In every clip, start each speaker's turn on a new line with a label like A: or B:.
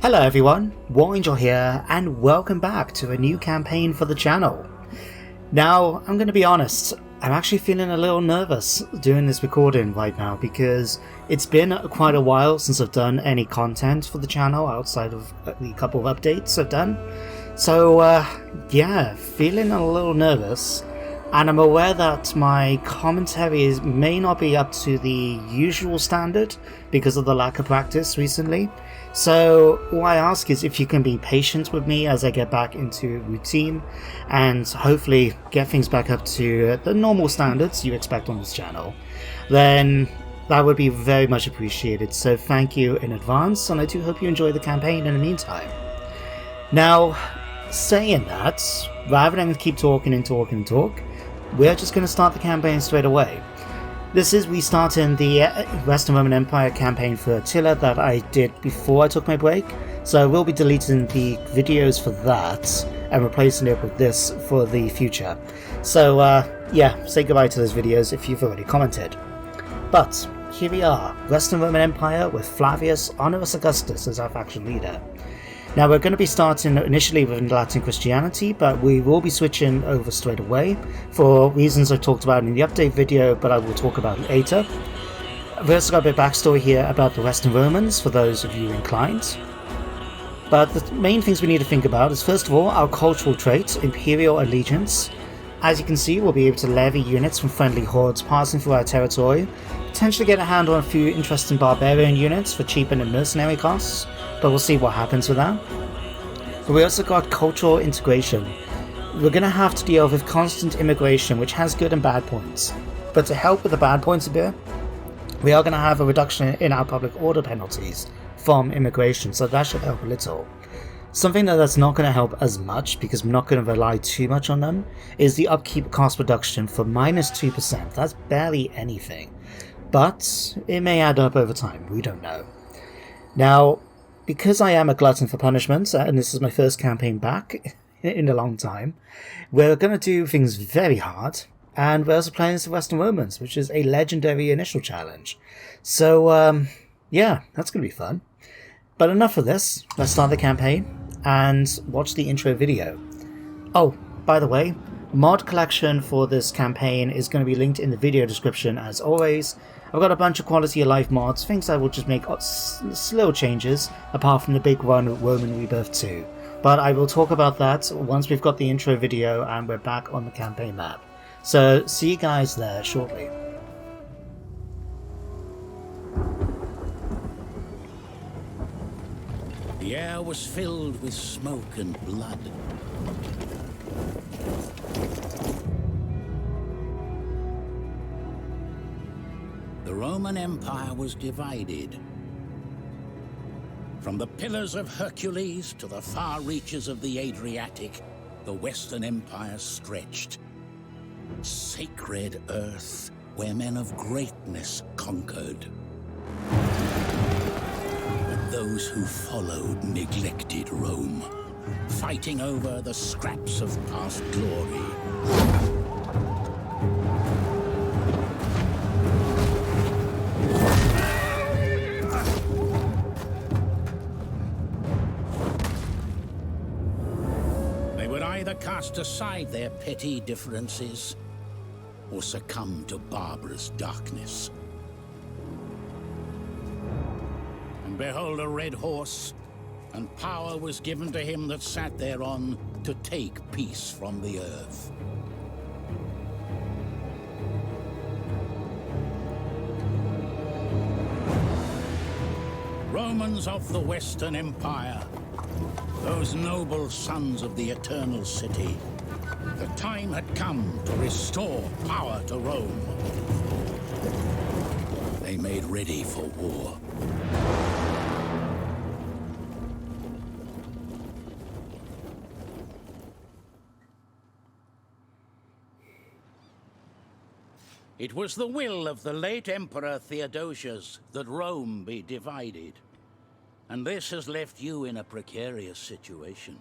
A: Hello everyone, Warangel here, and welcome back to a new campaign for the channel. Now, I'm going to be honest, I'm actually feeling a little nervous doing this recording right now because it's been quite a while since I've done any content for the channel outside of the couple of updates I've done. So, yeah, feeling a little nervous, and I'm aware that my commentary may not be up to the usual standard because of the lack of practice recently. So what I ask is if you can be patient with me as I get back into routine and hopefully get things back up to the normal standards you expect on this channel, then that would be very much appreciated. So thank you in advance, and I do hope you enjoy the campaign in the meantime. Now, saying that, rather than keep talking, we're just going to start the campaign straight away. This is restarting the Western Roman Empire campaign for Attila that I did before I took my break, so I will be deleting the videos for that and replacing it with this for the future. So yeah, say goodbye to those videos if you've already commented. But here we are, Western Roman Empire with Flavius Honorus Augustus as our faction leader. Now we're going to be starting initially with Latin Christianity, but we will be switching over straight away for reasons I talked about in the update video, but I will talk about later. We've also got a bit of backstory here about the Western Romans for those of you inclined. But the main things we need to think about is first of all our cultural trait, Imperial Allegiance. As you can see, we'll be able to levy units from friendly hordes passing through our territory, potentially get a handle on a few interesting barbarian units for cheap and mercenary costs, but we'll see what happens with that. But we also got cultural integration. We're going to have to deal with constant immigration, which has good and bad points. But to help with the bad points a bit, we are going to have a reduction in our public order penalties from immigration, so that should help a little. Something that's not going to help as much, because I'm not going to rely too much on them, is the upkeep cost reduction for -2%. That's barely anything. But it may add up over time, we don't know. Now, because I am a glutton for punishment, and this is my first campaign back in a long time, we're going to do things very hard, and we're also playing as the Western Romans, which is a legendary initial challenge. So, yeah, that's going to be fun. But enough of this, let's start the campaign and watch the intro video. Oh, by the way, mod collection for this campaign is going to be linked in the video description as always. I've got a bunch of quality of life mods, things I will just make slow changes, apart from the big one, Roman Rebirth 2. But I will talk about that once we've got the intro video and we're back on the campaign map. So, see you guys there shortly.
B: The air was filled with smoke and blood. The Roman Empire was divided. From the Pillars of Hercules to the far reaches of the Adriatic, the Western Empire stretched. Sacred earth where men of greatness conquered. But those who followed neglected Rome, fighting over the scraps of past glory. Either cast aside their petty differences or succumb to barbarous darkness. And behold, a red horse, and power was given to him that sat thereon to take peace from the earth. Romans of the Western Empire, those noble sons of the Eternal City, the time had come to restore power to Rome. They made ready for war. It was the will of the late Emperor Theodosius that Rome be divided. And this has left you in a precarious situation.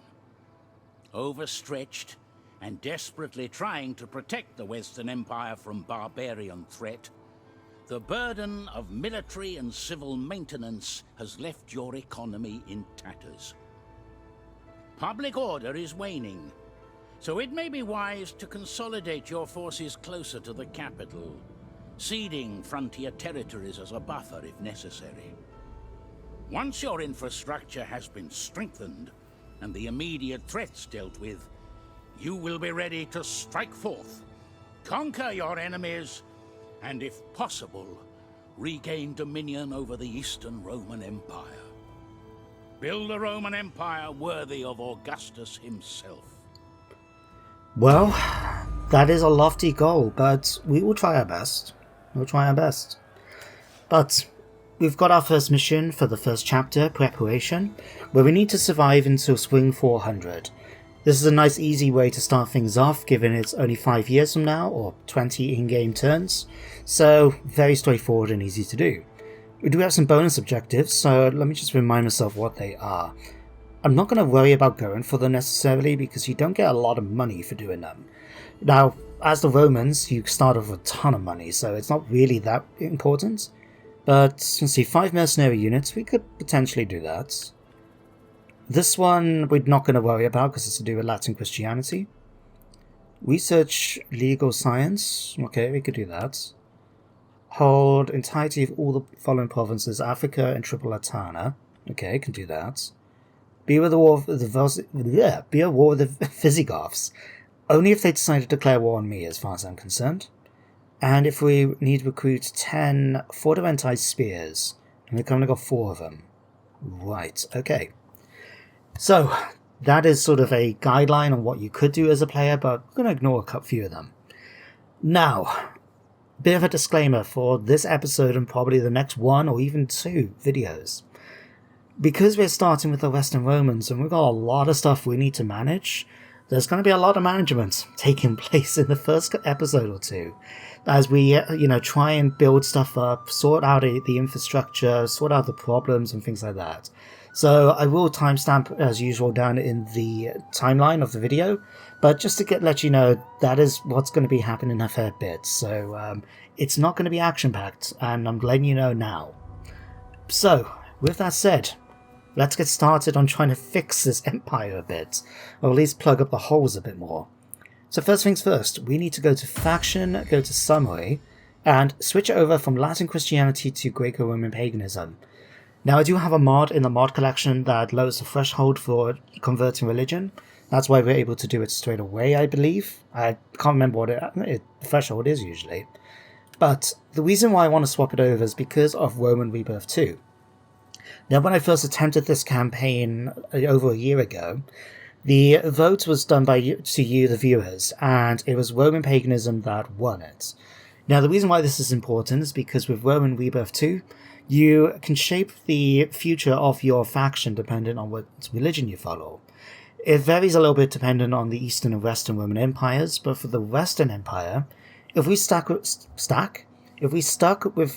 B: Overstretched and desperately trying to protect the Western Empire from barbarian threat, The burden of military and civil maintenance has left your economy in tatters. Public order is waning, so it may be wise to consolidate your forces closer to the capital, ceding frontier territories as a buffer if necessary. Once your infrastructure has been strengthened and the immediate threats dealt with, you will be ready to strike forth, conquer your enemies, and if possible, regain dominion over the Eastern Roman Empire. Build a Roman Empire worthy of Augustus himself.
A: Well, that is a lofty goal, but we will try our best. We'll try our best. But we've got our first mission for the first chapter, Preparation, where we need to survive until Spring 400. This is a nice easy way to start things off, given it's only 5 years from now, or 20 in-game turns, so very straightforward and easy to do. We do have some bonus objectives, so let me just remind myself what they are. I'm not going to worry about going for them necessarily, because you don't get a lot of money for doing them. Now, as the Romans, you start off with a ton of money, so it's not really that important. But, let's see, 5 mercenary units, we could potentially do that. This one we're not going to worry about because it's to do with Latin Christianity. Research legal science. Okay, we could do that. Hold entirety of all the following provinces, Africa and Tripolitania. Okay, can do that. Be at war with the Visigoths. Only if they decide to declare war on me, as far as I'm concerned. And if we need to recruit 10 Fortiventai spears. And we've only got 4 of them. Right, okay. So, that is sort of a guideline on what you could do as a player, but I'm going to ignore a few of them. Now, bit of a disclaimer for this episode and probably the next 1 or even 2 videos. Because we're starting with the Western Romans and we've got a lot of stuff we need to manage, there's going to be a lot of management taking place in the first episode or 2. As we, try and build stuff up, sort out the infrastructure, sort out the problems and things like that. So I will timestamp as usual down in the timeline of the video, but just to let you know, that is what's going to be happening a fair bit. So it's not going to be action-packed, and I'm letting you know now. So, with that said, let's get started on trying to fix this empire a bit, or at least plug up the holes a bit more. So first things first, we need to go to Faction, go to Summary, and switch over from Latin Christianity to Greco-Roman Paganism. Now I do have a mod in the mod collection that lowers the threshold for converting religion. That's why we're able to do it straight away, I believe. I can't remember what the threshold is usually. But the reason why I want to swap it over is because of Roman Rebirth 2. Now when I first attempted this campaign over a year ago, the vote was done to you, the viewers, and it was Roman paganism that won it. Now the reason why this is important is because with Roman Rebirth 2, you can shape the future of your faction depending on what religion you follow. It varies a little bit depending on the Eastern and Western Roman empires, but for the Western Empire, if we stuck with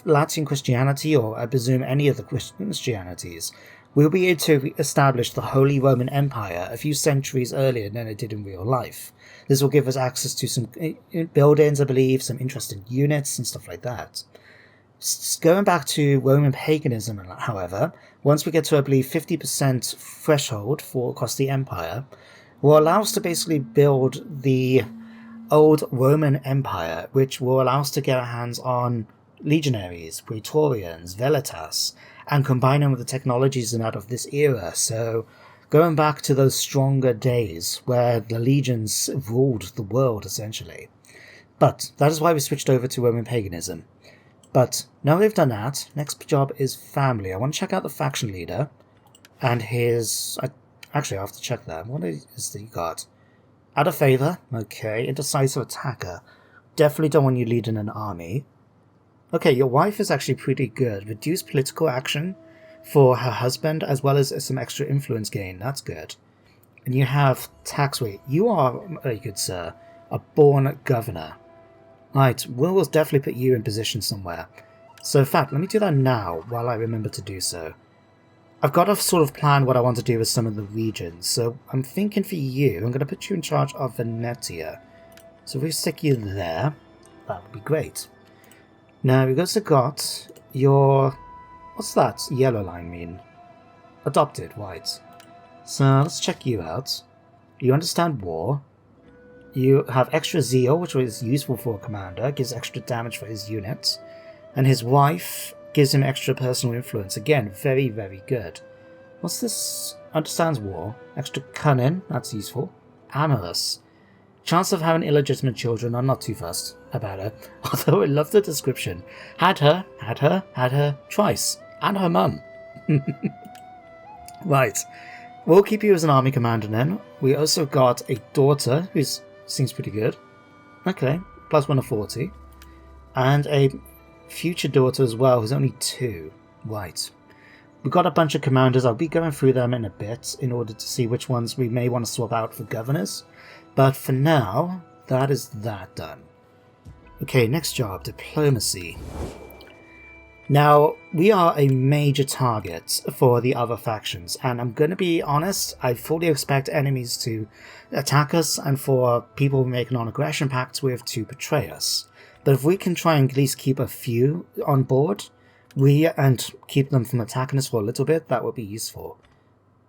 A: Latin Christianity, or I presume any of the Christianities, we'll be able to establish the Holy Roman Empire a few centuries earlier than it did in real life. This will give us access to some buildings, I believe, some interesting units and stuff like that. Going back to Roman paganism, however, once we get to, I believe, 50% threshold for across the empire, will allow us to basically build the old Roman Empire, which will allow us to get our hands on legionaries, praetorians, velitas, and combine them with the technologies and out of this era. So going back to those stronger days where the legions ruled the world, essentially. But that is why we switched over to Roman paganism. But now they've done that, next job is family. I want to check out the faction leader and his... Actually, I have to check that. What is the got? Out of favour. Okay, indecisive attacker. Definitely don't want you leading an army. Okay, your wife is actually pretty good. Reduce political action for her husband, as well as some extra influence gain. That's good. And you have tax rate. You are, very good sir, a born governor. Right, we'll definitely put you in position somewhere. So in fact, let me do that now, while I remember to do so. I've got to sort of plan what I want to do with some of the regions, so I'm thinking for you, I'm going to put you in charge of Venetia. So if we stick you there, that would be great. Now we've also got your... What's that yellow line mean? Adopted, right. So let's check you out. You understand war. You have extra zeal, which is useful for a commander, gives extra damage for his units. And his wife gives him extra personal influence. Again, very, very good. What's this? Understands war. Extra cunning, that's useful. Amorous. Chance of having illegitimate children, I'm not too fussed about her. Although I love the description. Had her, twice. And her mum. Right. We'll keep you as an army commander then. We also got a daughter, who seems pretty good. Okay, +1 of 40. And a future daughter as well, who's only 2. Right. We've got a bunch of commanders. I'll be going through them in a bit in order to see which ones we may want to swap out for governors. But for now, that is that done. Okay, next job, diplomacy. Now, we are a major target for the other factions, and I'm going to be honest, I fully expect enemies to attack us and for people we make non-aggression pacts with to betray us. But if we can try and at least keep a few on board, and keep them from attacking us for a little bit, that would be useful.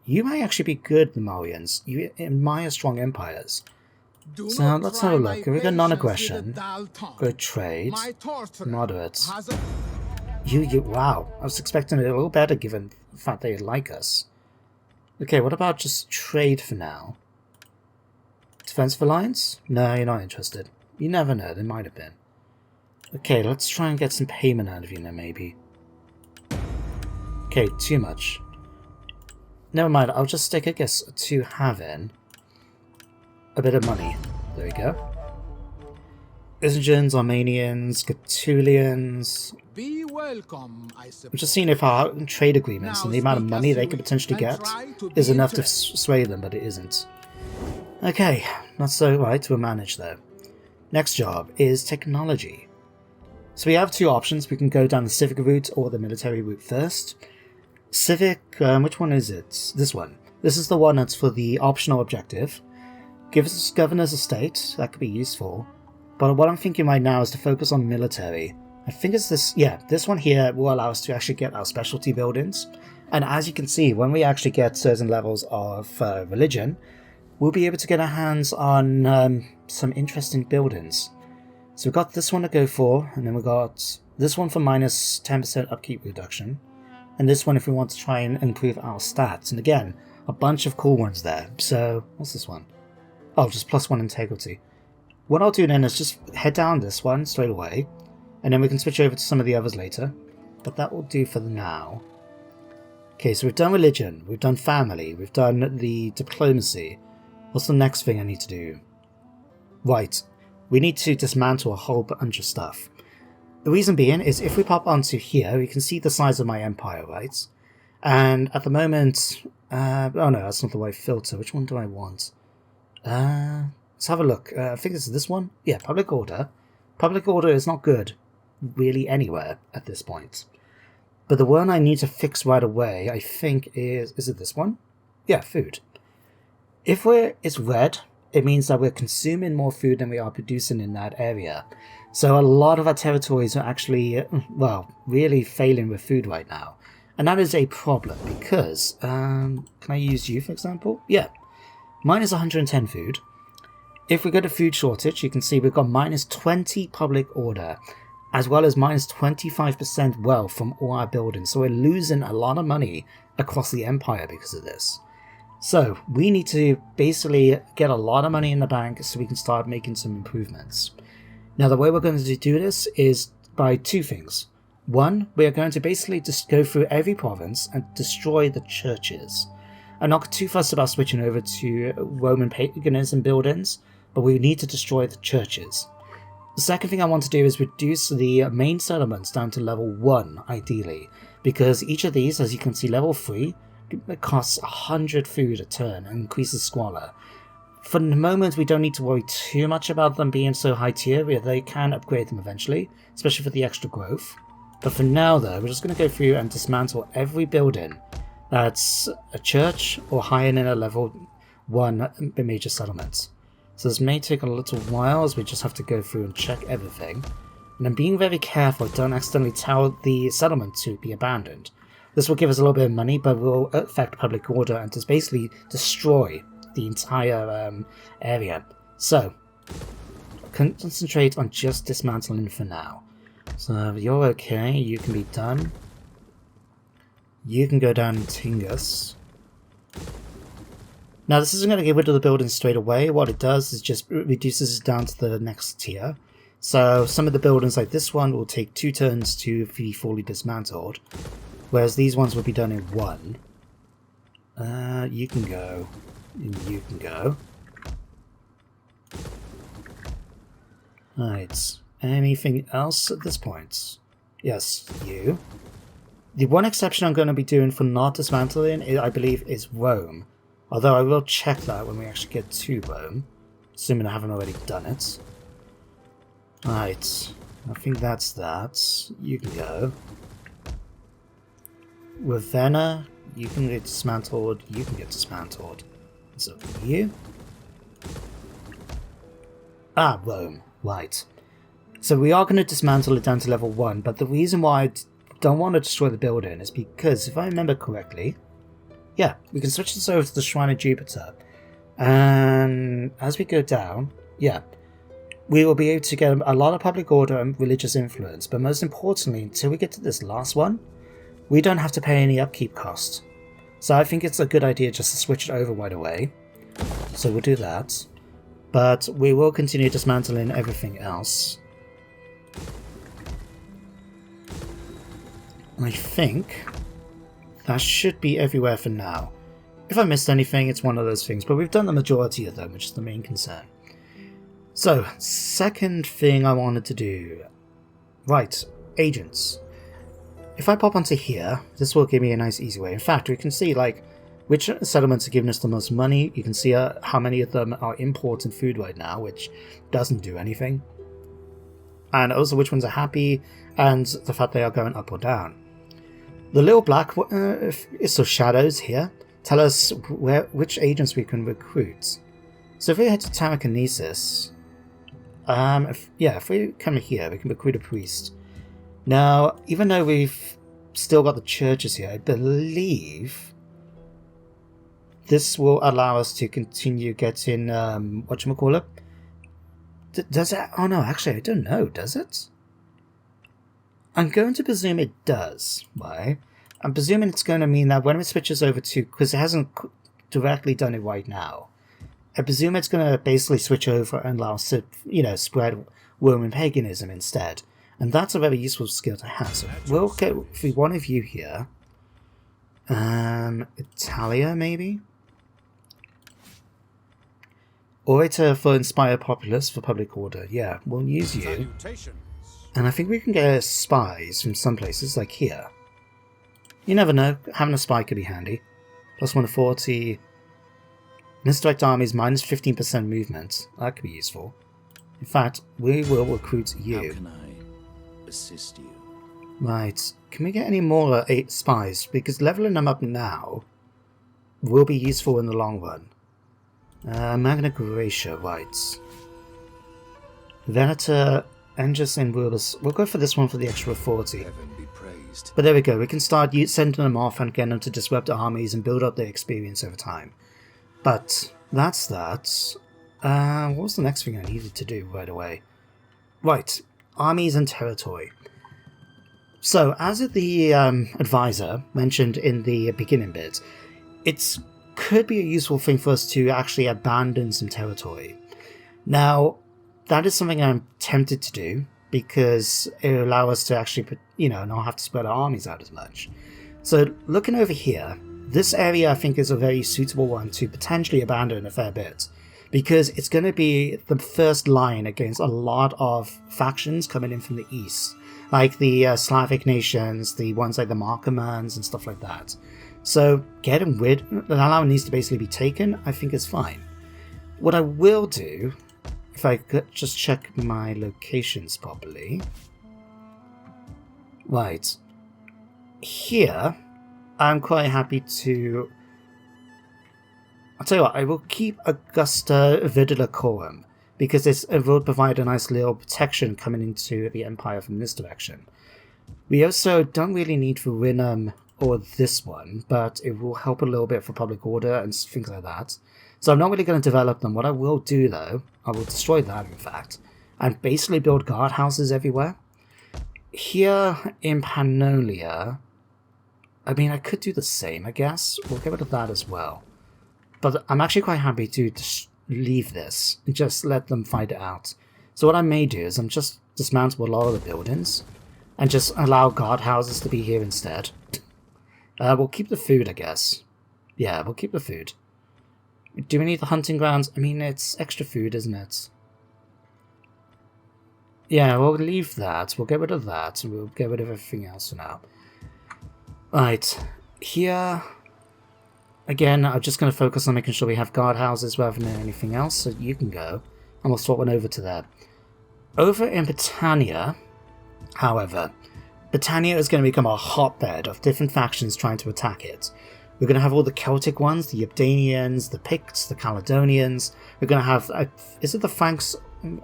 A: You might actually be good, the Malians. You admire strong empires. So let's have a look. We got non-aggression, good trade, moderate. Wow, I was expecting it a little better given the fact they like us. Okay, what about just trade for now? Defensive alliance? No, you're not interested. You never know, they might have been. Okay, let's try and get some payment out of you now, maybe. Okay, too much. Never mind, I'll just stick, I guess, to having a bit of money. There we go. Isengins, Armenians, Gaetulians.
C: Be welcome, I suppose.
A: I'm just seeing if our trade agreements and the amount of money they could potentially get is enough to sway them, but it isn't. Okay, not so right, we'll manage though. Next job is technology. So we have two options. We can go down the civic route or the military route first. Civic, which one is it? This one. This is the one that's for the optional objective. Gives us governor's estate, that could be useful. But what I'm thinking right now is to focus on military. I think it's this, yeah, this one here will allow us to actually get our specialty buildings. And as you can see, when we actually get certain levels of religion, we'll be able to get our hands on some interesting buildings. So we've got this one to go for, and then we've got this one for minus 10% upkeep reduction. And this one if we want to try and improve our stats. And again, a bunch of cool ones there. So, what's this one? Oh, just +1 integrity. What I'll do then is just head down this one straight away. And then we can switch over to some of the others later. But that will do for now. Okay, so we've done religion, we've done family, we've done the diplomacy. What's the next thing I need to do? Right, we need to dismantle a whole bunch of stuff. The reason being is if we pop onto here, we can see the size of my empire, right? And at the moment... oh no, that's not the right filter. Which one do I want? Let's have a look. I think it's this one. Yeah, public order. Public order is not good, really, anywhere at this point. But the one I need to fix right away, I think is it this one? Yeah, food. If it's red, it means that we're consuming more food than we are producing in that area. So a lot of our territories are actually, well, really failing with food right now. And that is a problem because, can I use you for example? Yeah, minus 110 food. If we go to food shortage, you can see we've got minus 20 public order, as well as minus 25% wealth from all our buildings. So we're losing a lot of money across the empire because of this. So we need to basically get a lot of money in the bank so we can start making some improvements. Now the way we're going to do this is by two things. One, we are going to basically just go through every province and destroy the churches. I'm not too fussed about switching over to Roman paganism buildings, but we need to destroy the churches. The second thing I want to do is reduce the main settlements down to level 1, ideally, because each of these, as you can see, level 3, it costs 100 food a turn and increases squalor. For the moment, we don't need to worry too much about them being so high tier, where they can upgrade them eventually, especially for the extra growth. But for now, though, we're just going to go through and dismantle every building that's a church or higher than a level 1 major settlement. So this may take a little while, as we just have to go through and check everything. And I'm being very careful, don't accidentally tell the settlement to be abandoned. This will give us a little bit of money, but will affect public order and just basically destroy the entire area. So, concentrate on just dismantling for now. So, you're okay, you can be done. You can go down and Tingus. Now, this isn't going to get rid of the building straight away. What it does is just reduces it down to the next tier. So, some of the buildings like this one will take 2 turns to be fully dismantled. Whereas these ones will be done in 1. You can go. You can go. Right. Anything else at this point? Yes, you. The one exception I'm going to be doing for not dismantling, I believe, is Rome. Although I will check that when we actually get to Rome. Assuming I haven't already done it. Right. I think that's that. You can go. Ravenna, you can get dismantled, you can get dismantled. So you. Ah, Rome, right. So we are going to dismantle it down to level 1, but the reason why I don't want to destroy the building is because, if I remember correctly, yeah, we can switch this over to the Shrine of Jupiter. And as we go down, yeah, we will be able to get a lot of public order and religious influence, but most importantly, until we get to this last one, we don't have to pay any upkeep cost. So I think it's a good idea just to switch it over right away. So we'll do that. But we will continue dismantling everything else. I think that should be everywhere for now. If I missed anything, it's one of those things, but we've done the majority of them, which is the main concern. So, second thing I wanted to do. Right, agents. If I pop onto here, this will give me a nice easy way. In fact, we can see like which settlements are giving us the most money. You can see how many of them are importing food right now, which doesn't do anything. And also which ones are happy, and the fact they are going up or down. The little black shadows here tell us which agents we can recruit. So if we head to Telekinesis, if we come here, we can recruit a priest. Now, even though we've still got the churches here, I believe this will allow us to continue getting, whatchamacallit? Does it? Oh no, actually I don't know, does it? I'm going to presume it does, right? I'm presuming it's going to mean that when it switches over to, because it hasn't directly done it right now, I presume it's going to basically switch over and allow us to, spread Roman paganism instead. And that's a very useful skill to have. So we'll get for one of you here. Attila, maybe? Orator for Inspire Populace for Public Order. Yeah, we'll use you. And I think we can get spies from some places, like here. You never know, having a spy could be handy. Plus 1 to 40. Misdirect armies, minus 15% movement. That could be useful. In fact, we will recruit you.
D: How can I assist you?
A: Right. Can we get any more 8 spies? Because leveling them up now will be useful in the long run. Magna Graecia, right. Venator, Engis and Rulers. We'll go for this one for the extra 40.
D: Heaven be praised.
A: But there we go. We can start sending them off and getting them to disrupt armies and build up their experience over time. But that's that. What was the next thing I needed to do right away? Right. Armies and territory. So, as the advisor mentioned in the beginning bit, it could be a useful thing for us to actually abandon some territory. Now, that is something I'm tempted to do, because it will allow us to actually, not have to spread our armies out as much. So, looking over here, this area I think is a very suitable one to potentially abandon a fair bit, because it's going to be the first line against a lot of factions coming in from the east, like the Slavic nations, the ones like the Markomans and stuff like that. So getting rid, allowing these to basically be taken, I think is fine. What I will do, if I could just check my locations properly. Right. Here, I'm quite happy to... I'll tell you what, I will keep Augusta Vidula Corum, because it will provide a nice little protection coming into the Empire from this direction. We also don't really need Verinum or this one, but it will help a little bit for public order and things like that. So I'm not really going to develop them. What I will do, though, I will destroy that, in fact, and basically build guardhouses everywhere. Here in Pannonia, I mean, I could do the same, I guess. We'll get rid of that as well. But I'm actually quite happy to just leave this and just let them fight it out. So what I may do is I'm just dismantle a lot of the buildings and just allow guardhouses to be here instead. We'll keep the food, I guess. Yeah, we'll keep the food. Do we need the hunting grounds? I mean, it's extra food, isn't it? Yeah, we'll leave that. We'll get rid of that. And we'll get rid of everything else for now. Right. Here, again, I'm just going to focus on making sure we have guardhouses rather than anything else. So you can go. And we'll swap one over to there. Over in Britannia, however, Britannia is going to become a hotbed of different factions trying to attack it. We're going to have all the Celtic ones, the Abdanians, the Picts, the Caledonians. We're going to have... is it the Franks?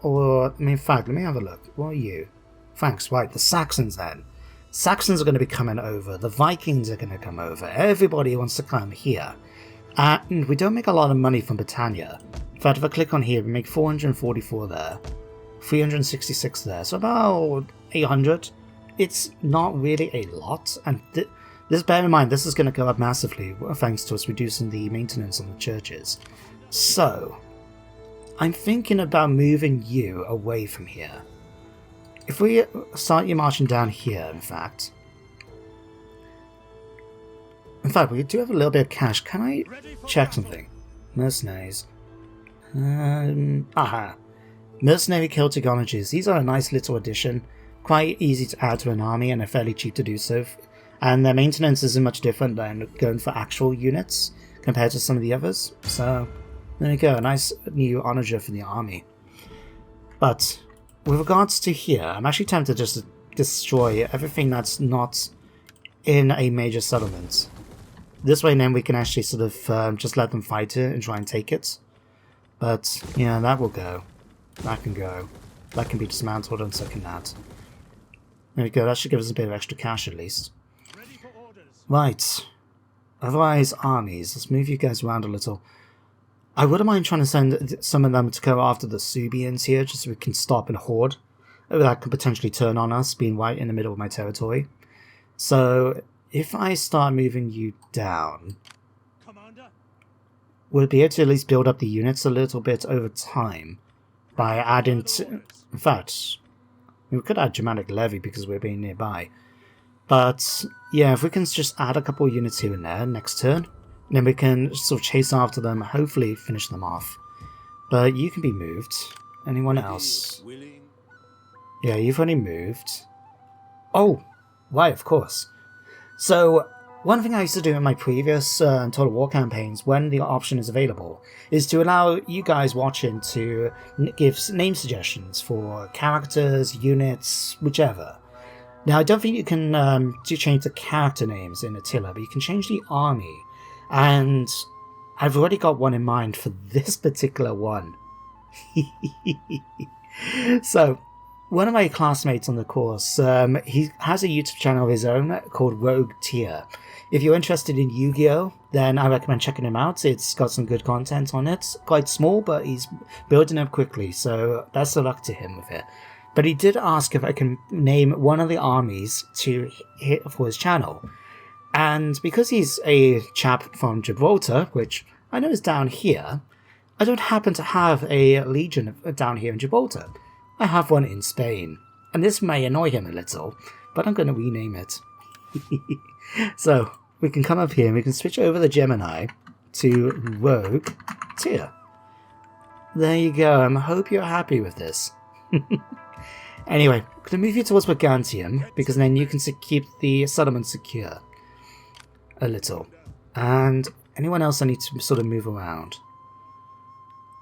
A: Or, I mean, in fact, let me have a look. What are you? Franks, right. The Saxons, then. Saxons are going to be coming over. The Vikings are going to come over. Everybody wants to come here. And we don't make a lot of money from Britannia. In fact, if I click on here, we make 444 there. 366 there. So about 800. It's not really a lot. And this, bear in mind, this is going to go up massively thanks to us reducing the maintenance on the churches. So, I'm thinking about moving you away from here. If we start you marching down here, in fact, we do have a little bit of cash. Can I check something? Mercenaries. Mercenary Celtic Onages. These are a nice little addition. Quite easy to add to an army and are fairly cheap to do so. And their maintenance isn't much different than going for actual units compared to some of the others. So, there we go. A nice new onager for the army. But with regards to here, I'm actually tempted just to destroy everything that's not in a major settlement. This way then we can actually sort of just let them fight it and try and take it. But yeah, that will go. That can go. That can be dismantled and so can that. There we go, that should give us a bit of extra cash at least. Right. Otherwise, armies. Let's move you guys around a little. I wouldn't mind trying to send some of them to go after the Suebians here, just so we can stop and hoard. That could potentially turn on us, being right in the middle of my territory. So, if I start moving you down, we'll be able to at least build up the units a little bit over time by adding to... In fact, we could add Germanic Levy because we're being nearby. But, yeah, if we can just add a couple of units here and there next turn, then we can sort of chase after them, hopefully finish them off. But you can be moved. Anyone else? Yeah, you've already moved. Oh, right, of course. So, one thing I used to do in my previous Total War campaigns, when the option is available, is to allow you guys watching to give name suggestions for characters, units, whichever. Now, I don't think you can change the character names in Attila, but you can change the army. And I've already got one in mind for this particular one. So, one of my classmates on the course, he has a YouTube channel of his own called Rogue Tier. If you're interested in Yu-Gi-Oh, then I recommend checking him out. It's got some good content on it. Quite small, but he's building up quickly, so best of luck to him with it. But he did ask if I can name one of the armies to hit for his channel. And because he's a chap from Gibraltar, which I know is down here, I don't happen to have a legion down here in Gibraltar. I have one in Spain. And this may annoy him a little, but I'm going to rename it. So, we can come up here and we can switch over the Gemini to Rogue Tier. There you go. I hope you're happy with this. Anyway, I'm going to move you towards Brigantium, because then you can keep the settlement secure. A little. And anyone else I need to sort of move around?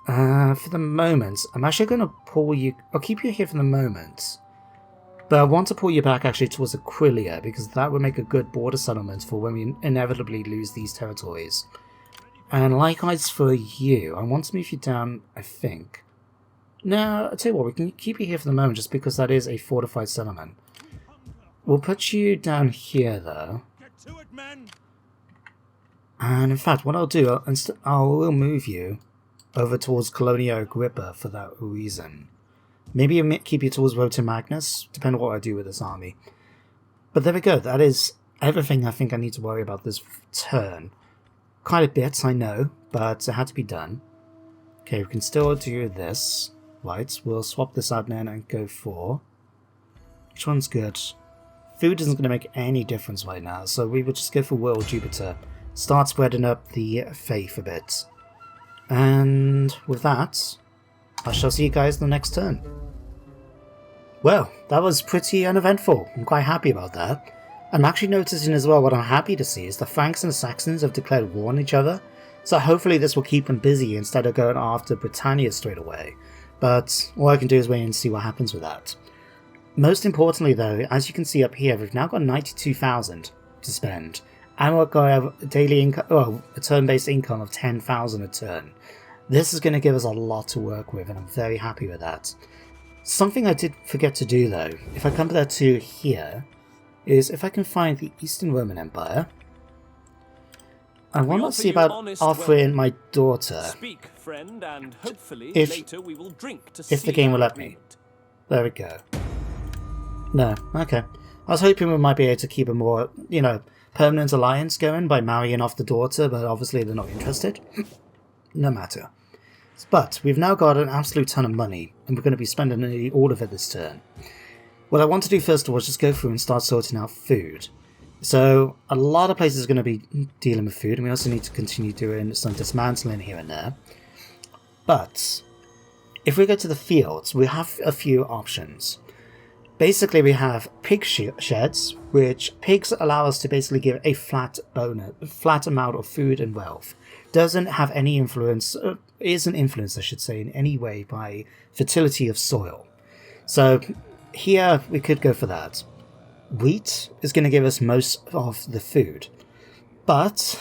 A: For the moment, I'm actually going to pull you... I'll keep you here for the moment. But I want to pull you back actually towards Aquilia, because that would make a good border settlement for when we inevitably lose these territories. And likewise for you, I want to move you down, I think. Now, I'll tell you what, we can keep you here for the moment just because that is a fortified settlement. We'll put you down here, though.
E: Get to it, men!
A: And in fact, what I'll do, I will move you over towards Colonia Agrippa for that reason. Maybe I'll keep you towards Rota Magnus, depending on what I do with this army. But there we go, that is everything I think I need to worry about this turn. Quite a bit, I know, but it had to be done. Okay, we can still do this. Right, we'll swap this out now and go for... Which one's good? Food isn't going to make any difference right now, so we will just go for World Jupiter. Start spreading up the faith a bit. And with that, I shall see you guys in the next turn. Well, that was pretty uneventful. I'm quite happy about that. I'm actually noticing as well what I'm happy to see is the Franks and the Saxons have declared war on each other, so hopefully this will keep them busy instead of going after Britannia straight away. But all I can do is wait and see what happens with that. Most importantly though, as you can see up here, we've now got 92,000 to spend. And we're going to have a daily income, a turn-based income of 10,000 a turn. This is going to give us a lot to work with, and I'm very happy with that. Something I did forget to do though, if I come back to here, is if I can find the Eastern Roman Empire. I want to see about offering my daughter.
F: Speak, friend, and hopefully
A: if
F: later we will drink to
A: the game will let me. There we go. No, okay. I was hoping we might be able to keep a more, permanent alliance going by marrying off the daughter, but obviously they're not interested. No matter. But we've now got an absolute ton of money, and we're going to be spending nearly all of it this turn. What I want to do first of all is just go through and start sorting out food. So a lot of places are going to be dealing with food, and we also need to continue doing some dismantling here and there. But if we go to the fields, we have a few options. Basically, we have pig sheds, which pigs allow us to basically give a flat amount of food and wealth. Doesn't have any influence, isn't influenced, I should say, in any way by fertility of soil. So here we could go for that. Wheat is going to give us most of the food, but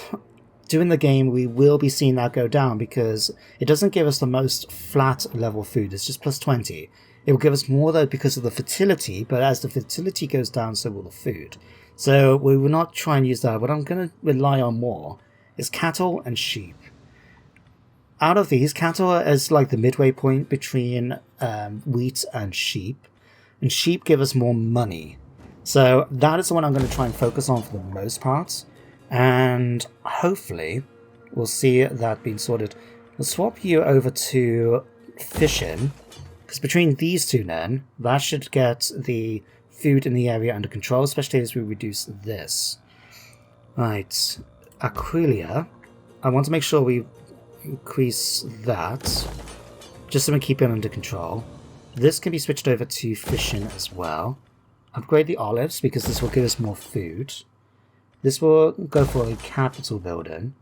A: during the game we will be seeing that go down because it doesn't give us the most flat level food, it's just plus 20. It will give us more though because of the fertility, but as the fertility goes down so will the food. So we will not try and use that. What I'm going to rely on more is cattle and sheep. Out of these, cattle is like the midway point between wheat and sheep give us more money. So that is the one I'm going to try and focus on for the most part, and hopefully we'll see that being sorted. We'll swap you over to fishing, because between these two then, that should get the food in the area under control, especially as we reduce this. Right, Aquilia, I want to make sure we increase that, just so we keep it under control. This can be switched over to fishing as well. Upgrade the olives, because this will give us more food. This will go for a capital building.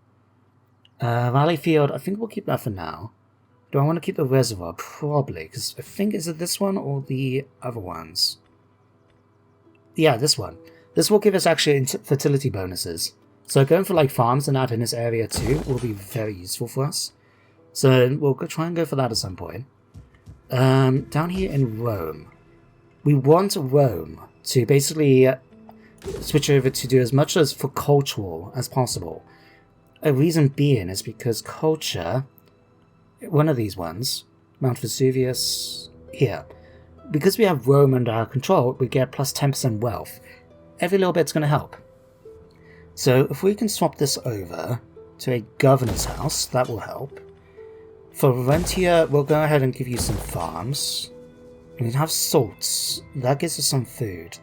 A: Valley Field, I think we'll keep that for now. Do I want to keep the reservoir? Probably, because I think, is it this one or the other ones? Yeah, this one. This will give us actually fertility bonuses. So going for like farms and that in this area too will be very useful for us. So we'll try and go for that at some point. Down here in Rome, we want Rome to basically switch over to do as much as for cultural as possible. A reason being is because culture, one of these ones, Mount Vesuvius, here, because we have Rome under our control, we get plus 10% wealth. Every little bit's going to help. So if we can swap this over to a governor's house, that will help. For Rentia, we'll go ahead and give you some farms. We have salts. That gives us some food.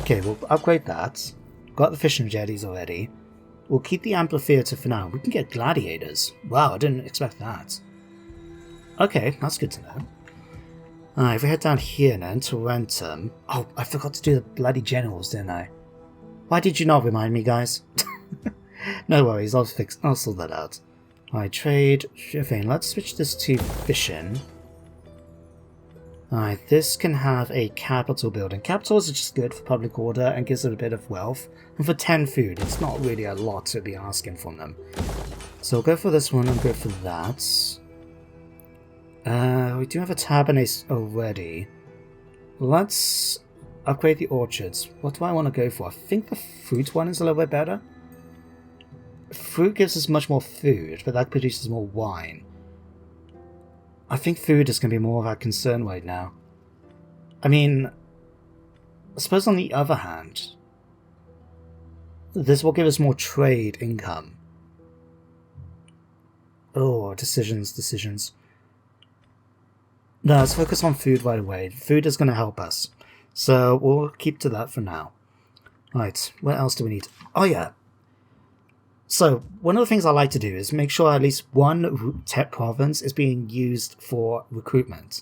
A: Okay, we'll upgrade that. Got the fishing jetties already. We'll keep the amphitheater for now. We can get gladiators. Wow, I didn't expect that. Okay, that's good to know. Alright, if we head down here then to Rentum. Oh, I forgot to do the bloody generals, didn't I? Why did you not remind me, guys? No worries, I'll sort that out. Alright, trade, sure thing. Let's switch this to fishing. Alright, this can have a capital building. Capitals are just good for public order and gives it a bit of wealth. And for 10 food, it's not really a lot to be asking from them. So we'll go for this one and go for that. We do have a tabernace already. Let's upgrade the orchards. What do I want to go for? I think the fruit one is a little bit better. Fruit gives us much more food, but that produces more wine. I think food is going to be more of our concern right now. I mean, I suppose on the other hand, this will give us more trade income. Oh, decisions. No, let's focus on food right away. Food is going to help us. So we'll keep to that for now. Right, what else do we need? Oh yeah. So, one of the things I like to do is make sure at least one tech province is being used for recruitment.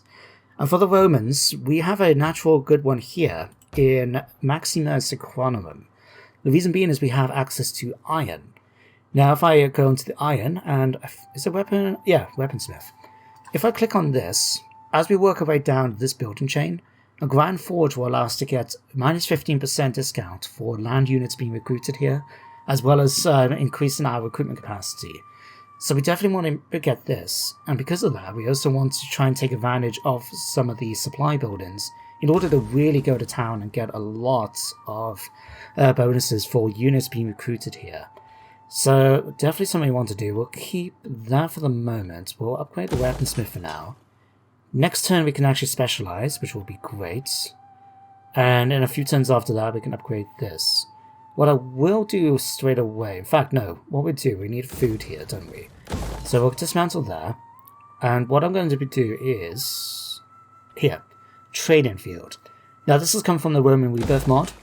A: And for the Romans, we have a natural good one here in Maximus Economum. The reason being is we have access to iron. Now, if I go into the iron, and is it weapon? Yeah, weaponsmith. If I click on this, as we work our way down this building chain, a Grand Forge will allow us to get minus 15% discount for land units being recruited here, as well as increasing our recruitment capacity. So we definitely want to get this, and because of that, we also want to try and take advantage of some of the supply buildings in order to really go to town and get a lot of bonuses for units being recruited here. So definitely something we want to do. We'll keep that for the moment. We'll upgrade the weaponsmith for now. Next turn we can actually specialize, which will be great. And in a few turns after that we can upgrade this. What I will do straight away, in fact no, what we do, we need food here, don't we? So we'll dismantle there. And what I'm going to do is, here, trading field. Now this has come from the Roman Rebirth mod.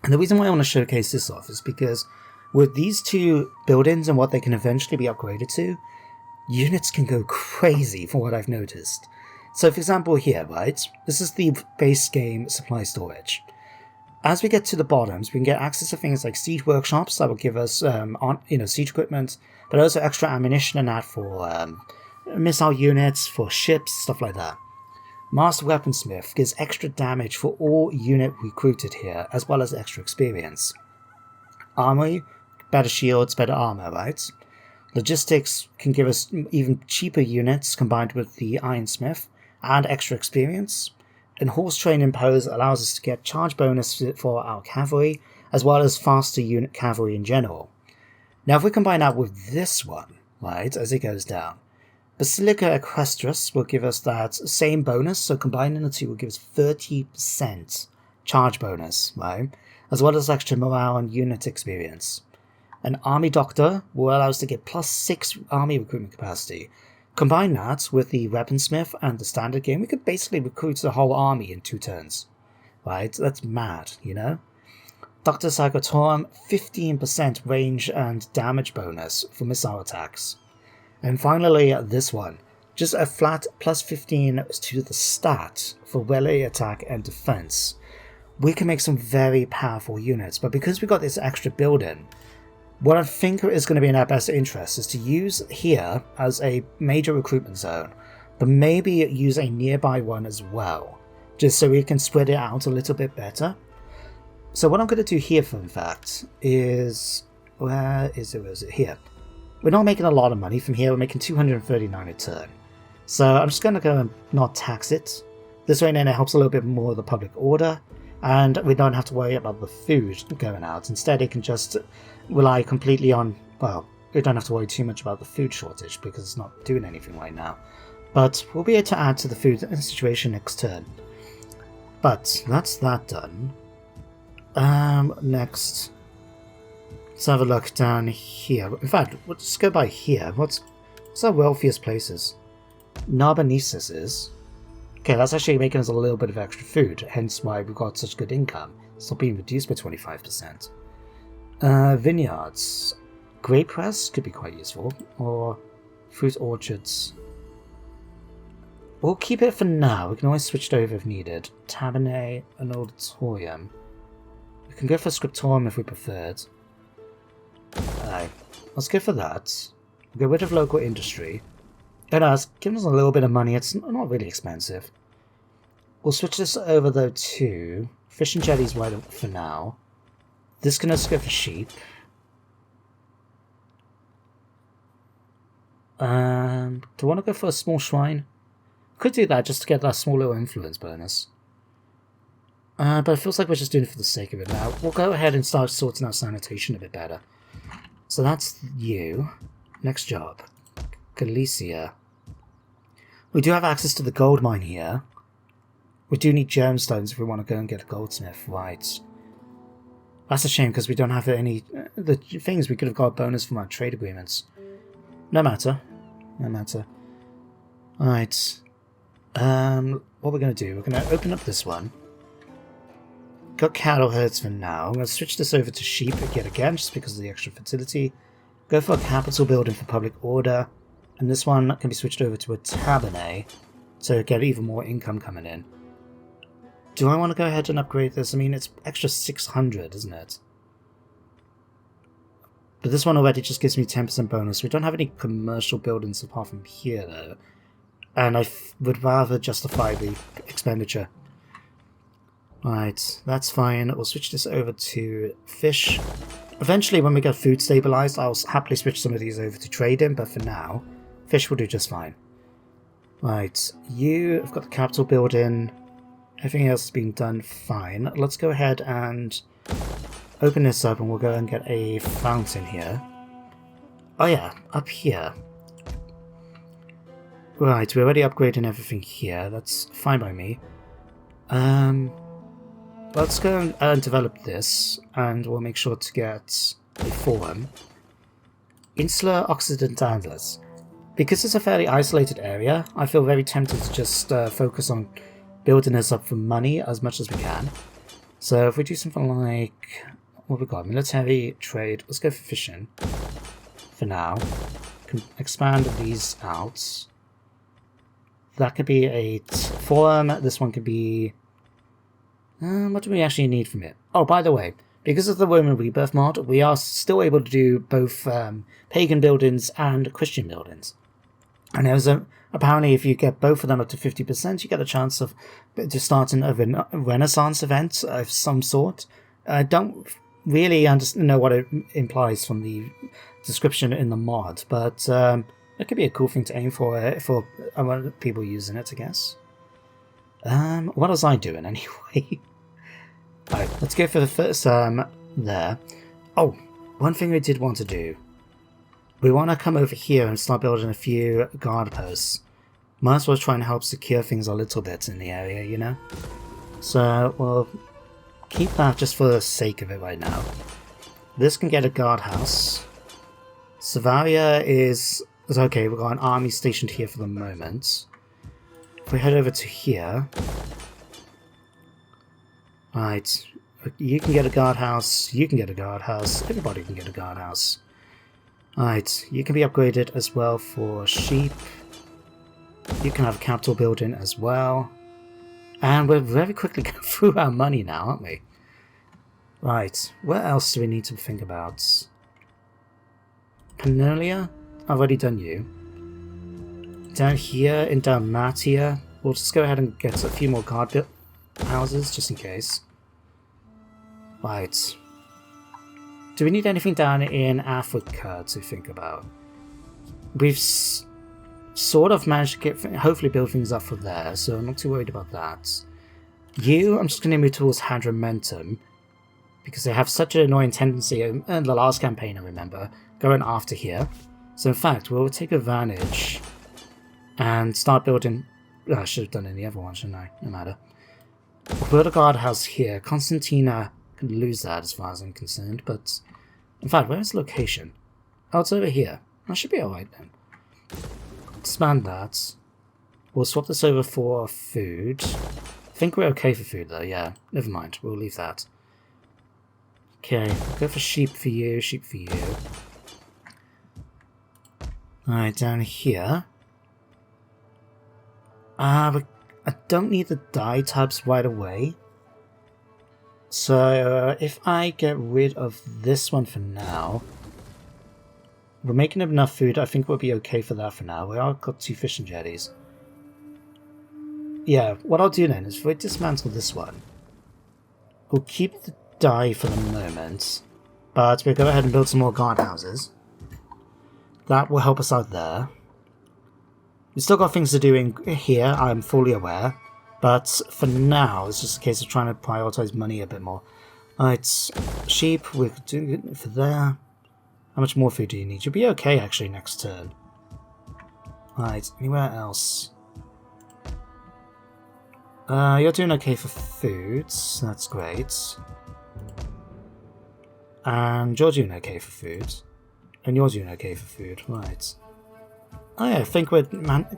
A: And the reason why I want to showcase this off is because with these two buildings and what they can eventually be upgraded to, units can go crazy from what I've noticed. So for example here, right, this is the base game supply storage. As we get to the bottoms, we can get access to things like siege workshops that will give us, siege equipment, but also extra ammunition and that for missile units, for ships, stuff like that. Master Weaponsmith gives extra damage for all unit recruited here, as well as extra experience. Armory, better shields, better armor, right? Logistics can give us even cheaper units combined with the Ironsmith, and extra experience. And Horse Training Pose allows us to get charge bonus for our cavalry, as well as faster unit cavalry in general. Now if we combine that with this one, right, as it goes down, Basilica Equestris will give us that same bonus, so combining the two will give us 30% charge bonus, right, as well as extra morale and unit experience. An Army Doctor will allow us to get plus 6 army recruitment capacity. Combine that with the Weaponsmith and the standard game, we could basically recruit the whole army in 2 turns. Right? That's mad, you know? Dr. Psychotorum, 15% range and damage bonus for missile attacks. And finally, this one. Just a flat plus 15 to the stat for melee attack and defense. We can make some very powerful units, but because we got this extra build-in, what I think is going to be in our best interest is to use here as a major recruitment zone, but maybe use a nearby one as well, just so we can spread it out a little bit better. So what I'm going to do here, in fact, is... where is it? Here. We're not making a lot of money from here, we're making 239 a turn. So I'm just going to go and not tax it. This way then it helps a little bit more of the public order, and we don't have to worry about the food going out. Instead it can just rely completely on, well, we don't have to worry too much about the food shortage because it's not doing anything right now. But we'll be able to add to the food situation next turn. But that's that done. Next, let's have a look down here. In fact, let's just go by here. What's our wealthiest places? Narbonensis is. Okay, that's actually making us a little bit of extra food, hence why we've got such good income. It's not being reduced by 25%. Vineyards. Grape press could be quite useful, or fruit orchards. We'll keep it for now, we can always switch it over if needed. Tabernae and auditorium. We can go for scriptorium if we preferred. Let's go for that. We'll get rid of local industry. It has given us a little bit of money, it's not really expensive. We'll switch this over though to fish and jellies right up for now. This can also go for sheep. Do I want to go for a small shrine? could do that just to get that small little influence bonus. But it feels like we're just doing it for the sake of it now. We'll go ahead and start sorting out sanitation a bit better. So that's you. Next job. Galicia. We do have access to the gold mine here. We do need gemstones if we want to go and get a goldsmith, right. That's a shame because we don't have any... the things we could have got a bonus from our trade agreements. No matter. No matter. Alright. What we're going to do, we're going to open up this one. Got cattle herds for now. I'm going to switch this over to sheep yet again, just because of the extra fertility. Go for a capital building for public order. And this one can be switched over to a tabernae to get even more income coming in. Do I want to go ahead and upgrade this? I mean, it's extra 600, isn't it? But this one already just gives me 10% bonus. We don't have any commercial buildings apart from here, though. And I would rather justify the expenditure. Right, that's fine. We'll switch this over to fish. Eventually, when we get food stabilized, I'll happily switch some of these over to trading, but for now, fish will do just fine. Right, I've got the capital building. Everything else has been done fine. Let's go ahead and open this up and we'll go and get a fountain here. Oh yeah, up here. Right, we're already upgrading everything here. That's fine by me. Let's go and develop this, and we'll make sure to get a forum. Insular Occidentalis. Because it's a fairly isolated area, I feel very tempted to just focus on building this up for money as much as we can. So if we do something like... what have we got? Military, trade. Let's go for fishing. For now. Can expand these out. That could be a forum. This one could be... what do we actually need from it? Oh, by the way, because of the Roman Rebirth mod, we are still able to do both pagan buildings and Christian buildings. And there's apparently, if you get both of them up to 50%, you get a chance of starting a Renaissance event of some sort. I don't really know what it implies from the description in the mod, but it could be a cool thing to aim for people using it, I guess. What was I doing anyway? Alright, let's go for the first there. Oh, one thing we did want to do. We want to come over here and start building a few guard posts. Might as well try and help secure things a little bit in the area, you know? So, we'll keep that just for the sake of it right now. This can get a guardhouse. Savaria is okay, we've got an army stationed here for the moment. If we head over to here... Right, you can get a guardhouse, you can get a guardhouse, everybody can get a guardhouse. Right, you can be upgraded as well for sheep. You can have a capital building as well. And we're very quickly going through our money now, aren't we? Right, where else do we need to think about? Panelia? I've already done you. Down here in Dalmatia, we'll just go ahead and get a few more guard houses, just in case. Right. Do we need anything down in Africa to think about? We've sort of managed to get, hopefully build things up from there, so I'm not too worried about that. I'm just going to move towards Hadrimentum, because they have such an annoying tendency in the last campaign, I remember, going after here. So in fact, we'll take advantage and start building... Oh, I should have done it in the other one, shouldn't I? No matter. We'll build a guardhouse here. Constantina can lose that as far as I'm concerned, but... In fact, where's the location? Oh, it's over here. That should be alright then. Expand that. We'll swap this over for food. I think we're okay for food though, yeah. Never mind, we'll leave that. Okay, go for sheep for you, sheep for you. Alright, down here. I don't need the dye tabs right away. So, if I get rid of this one for now... We're making enough food, I think we'll be okay for that for now. We are got 2 fishing jetties. Yeah, what I'll do then is if we dismantle this one, we'll keep the dye for the moment, but we'll go ahead and build some more guardhouses. That will help us out there. We've still got things to do in here, I'm fully aware. But for now, it's just a case of trying to prioritize money a bit more. Alright, sheep, we could do it for there. How much more food do you need? You'll be okay, actually, next turn. Alright, anywhere else? You're doing okay for food. That's great. And you're doing okay for food. And you're doing okay for food. Right. Oh yeah, I think we've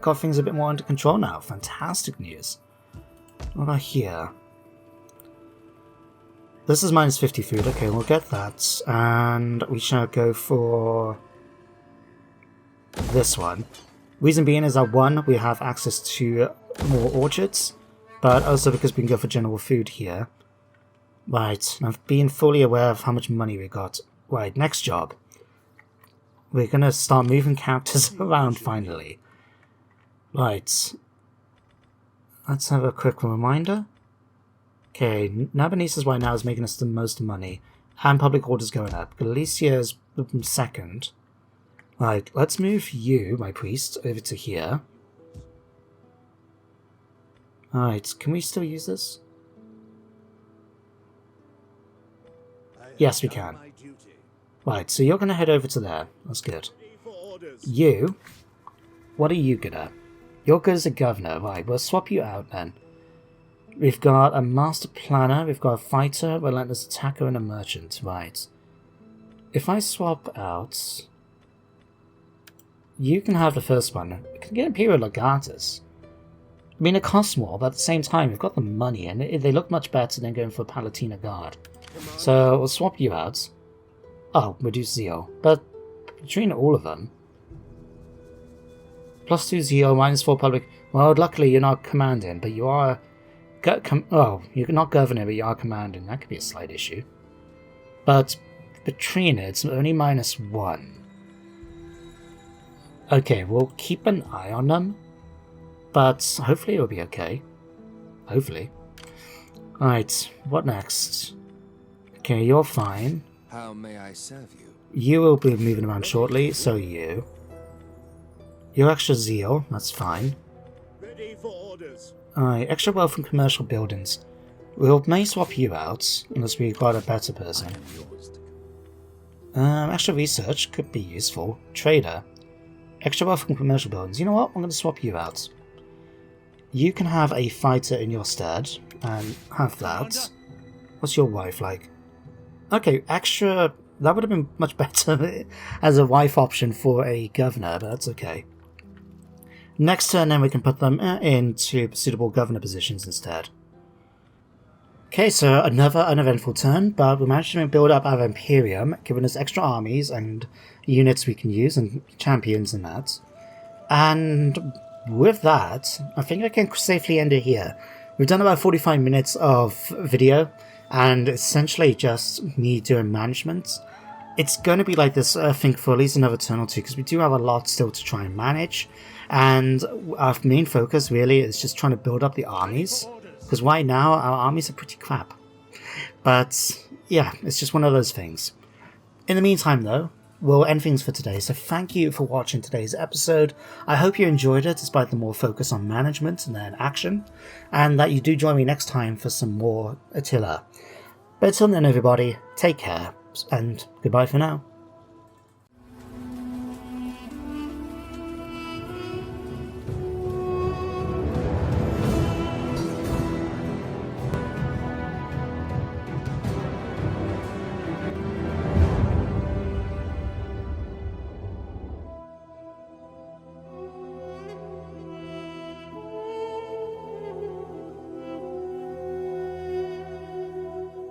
A: got things a bit more under control now. Fantastic news. What about here? This is minus 50 food. Okay, we'll get that. And we shall go for this one. Reason being is that, one, we have access to more orchards, but also because we can go for general food here. Right, I've been fully aware of how much money we got. Right, next job. We're gonna start moving characters around finally. Right. Let's have a quick reminder. Okay, Nabonidus right now is making us the most money, and public order's going up. Galicia is second. Right, let's move you, my priest, over to here. Alright, can we still use this? Yes, we can. Right, so you're going to head over to there. That's good. You? What are you good at? You're good as a governor. Right, we'll swap you out then. We've got a master planner, we've got a fighter, relentless attacker, and a merchant. Right. If I swap out... You can have the first one. You can get Imperial Legatus. I mean, it costs more, but at the same time, we've got the money, and they look much better than going for a Palatina Guard. So, we'll swap you out. Oh, reduce zeal. But between all of them... Plus 2 zeal, minus 4 public... Well, luckily you're not commanding, but you are... you're not governor, but you are commanding. That could be a slight issue. But between it's only minus 1. Okay, we'll keep an eye on them, but hopefully it'll be okay. Hopefully. Alright, what next? Okay, you're fine.
D: How may I serve you?
A: You will be moving around shortly, so you. You're extra zeal, that's fine.
C: Ready for orders.
A: Alright, extra wealth from commercial buildings. We may swap you out, unless we've got a better person. Extra research could be useful. Trader. Extra wealth from commercial buildings. You know what? I'm going to swap you out. You can have a fighter in your stead, and have that. What's your wife like? Okay, extra... That would have been much better as a wife option for a governor, but that's okay. Next turn, then we can put them into suitable governor positions instead. Okay, so another uneventful turn, but we managed to build up our Imperium, giving us extra armies and units we can use, and champions and that. And with that, I think I can safely end it here. We've done about 45 minutes of video, and essentially just me doing management. It's going to be like this, I think, for at least another turn or two, because we do have a lot still to try and manage. And our main focus really is just trying to build up the armies, because right now our armies are pretty crap. But yeah, it's just one of those things. In the meantime though, we'll end things for today, so thank you for watching today's episode. I hope you enjoyed it, despite the more focus on management and then action, and that you do join me next time for some more Attila. But until then everybody, take care, and goodbye for now.